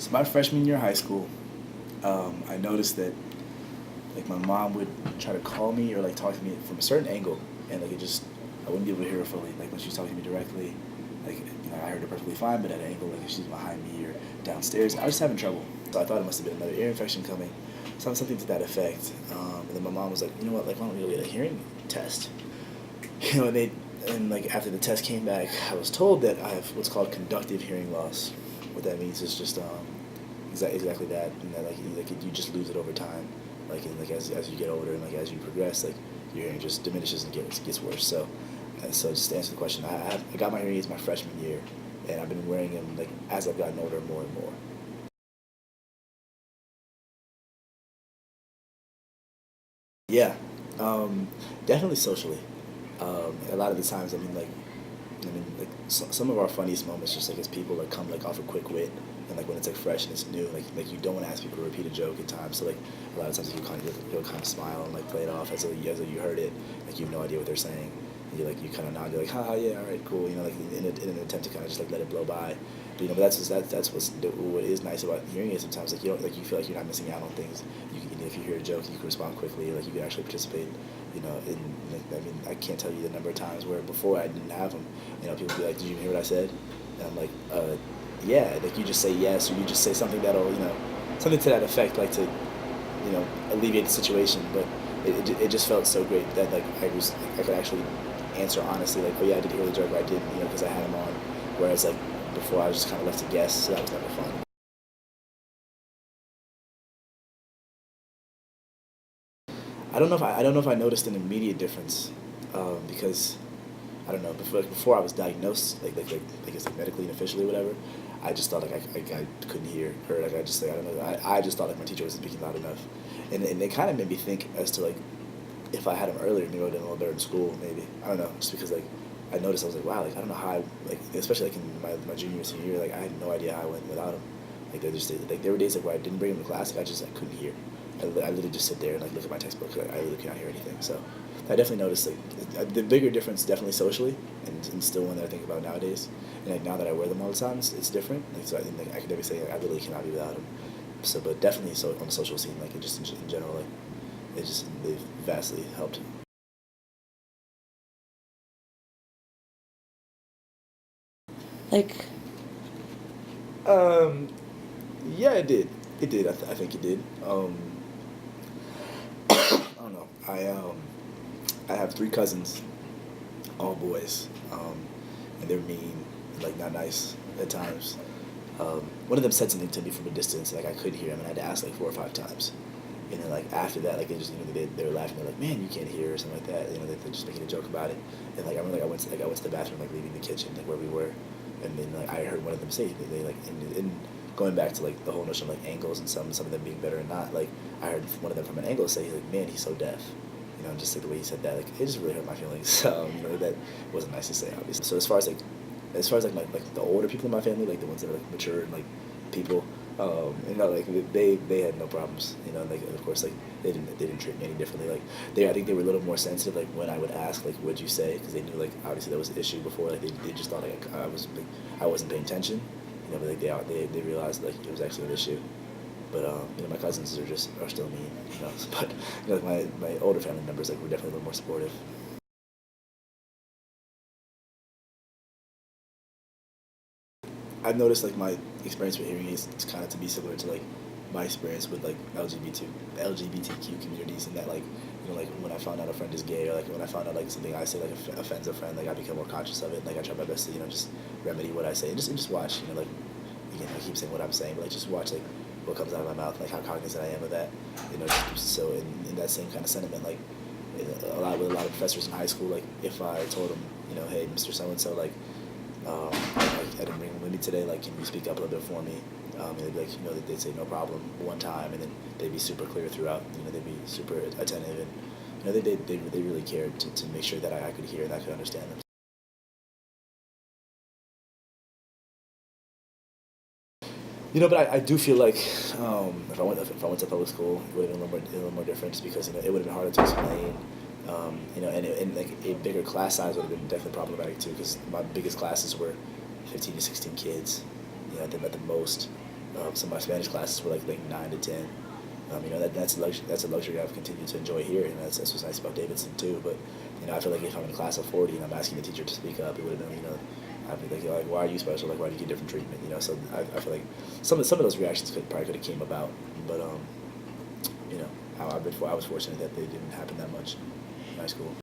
So my freshman year of high school, I noticed that like my mom would try to call me or like talk to me from a certain angle, and like I wouldn't be able to hear her fully. Like when she was talking to me directly, like I heard her perfectly fine, but at an angle, like if she's behind me or downstairs, I was just having trouble. So I thought it must have been another ear infection coming, something to that effect. And then my mom was like, you know what, like why don't we go get a hearing test? And like after the test came back, I was told that I have what's called conductive hearing loss. What that means is just exactly that, and that like you just lose it over time, like as you get older and like as you progress, like your hearing just diminishes and gets worse. So just to answer the question, I got my hearing aids my freshman year, and I've been wearing them like as I've gotten older more and more. Yeah, definitely socially. A lot of the times, like some of our funniest moments, just like as people like come like off a quick wit, and like when it's like fresh and it's new, like you don't want to ask people to repeat a joke at times. So like a lot of times you'll kind of smile and like play it off as though you heard it, like you have no idea what they're saying. And you kind of nod, you're like, haha, yeah, all right, cool, like in an attempt to kind of just like let it blow by. But that's what is nice about hearing it. Sometimes like you don't like you feel like you're not missing out on things. If you hear a joke, you can respond quickly. Like you can actually participate. I can't tell you the number of times where before I didn't have them. People would be like, "Did you hear what I said?" And I'm like, yeah." Like you just say yes, or you just say something that'll, something to that effect, like to, alleviate the situation. But it just felt so great that like I could actually answer honestly, like, "Oh yeah, I did hear the joke, or I didn't," because I had them on. Whereas like before, I was just kind of left to guess, so that was never fun. I don't know if I noticed an immediate difference, because I don't know before I was diagnosed like it's like medically and officially whatever. I just thought I couldn't hear, or like I just like I don't know, I just thought like my teacher wasn't speaking loud enough, and it kind of made me think as to like if I had them earlier, maybe I would have done a little better in school. Maybe I don't know, just because like I noticed I was like, wow, like I don't know how like especially like in my junior and senior year, like I had no idea how I went without them. Like there were days like where I didn't bring them to class, like I couldn't hear. I literally just sit there and like look at my textbook. Like, I really cannot hear anything. So I definitely noticed like the bigger difference definitely socially, and still one that I think about nowadays. And like now that I wear them all the time, it's different. Like so I think like, I could never say like, I literally cannot be without them. So but definitely so on the social scene, like it just in general, like they've vastly helped. Like, Um, yeah, it did. It did. I think it did. I don't know. I have three cousins, all boys, and they're mean, like not nice at times. One of them said something to me from a distance, like I couldn't hear him, and I had to ask like 4 or 5 times. And then like after that, like they just they were laughing. They're like, "Man, you can't hear," or something like that. They're just making a joke about it. And like I remember like I went to the bathroom, like leaving the kitchen, like where we were, and then like I heard one of them say that they like and going back to like the whole notion of like angles and some of them being better or not. Like I heard one of them from an angle say like, "Man, he's so deaf." Just like the way he said that, like it just really hurt my feelings. That wasn't nice to say, obviously. So as far as like the older people in my family, like the ones that are like mature and like people, like they had no problems. Like of course like they didn't treat me any differently. Like I think they were a little more sensitive. Like when I would ask like what'd you say, because they knew like obviously there was an issue before. Like they just thought like I wasn't paying attention. But like they realized like it was actually an issue. But my cousins are still mean. But my older family members like were definitely a little more supportive. I've noticed like my experience with hearing aids is kind of to be similar to like my experience with like LGBTQ communities, and that like like when I found out a friend is gay, or like when I found out like something I say like offends a friend, like I become more conscious of it. Like I try my best to just remedy what I say, and just watch. Like again, I keep saying what I'm saying, but like just watch like what comes out of my mouth, like how cognizant I am of that. So in that same kind of sentiment, like a lot of professors in high school, like if I told them, hey, Mr. So and so, like I didn't bring them with me today. Like, can you speak up a little bit for me? And they'd be like, they'd say no problem one time, and then they'd be super clear throughout. They'd be super attentive, and they really cared to make sure that I could hear and I could understand them. But I do feel like if I went to public school, it would have been a little more different, just because it would have been harder to explain. And like a bigger class size would have been definitely problematic too, because my biggest classes were 15 to 16 kids, at the most, some of my Spanish classes were like 9 to 10. That's a luxury I've continued to enjoy here, and that's what's nice about Davidson too. But I feel like if I'm in a class of 40 and I'm asking the teacher to speak up, it would have been I'd be like, why are you special? Like, why do you get different treatment? So I feel like some of those reactions could have came about, but I was fortunate that they didn't happen that much in high school.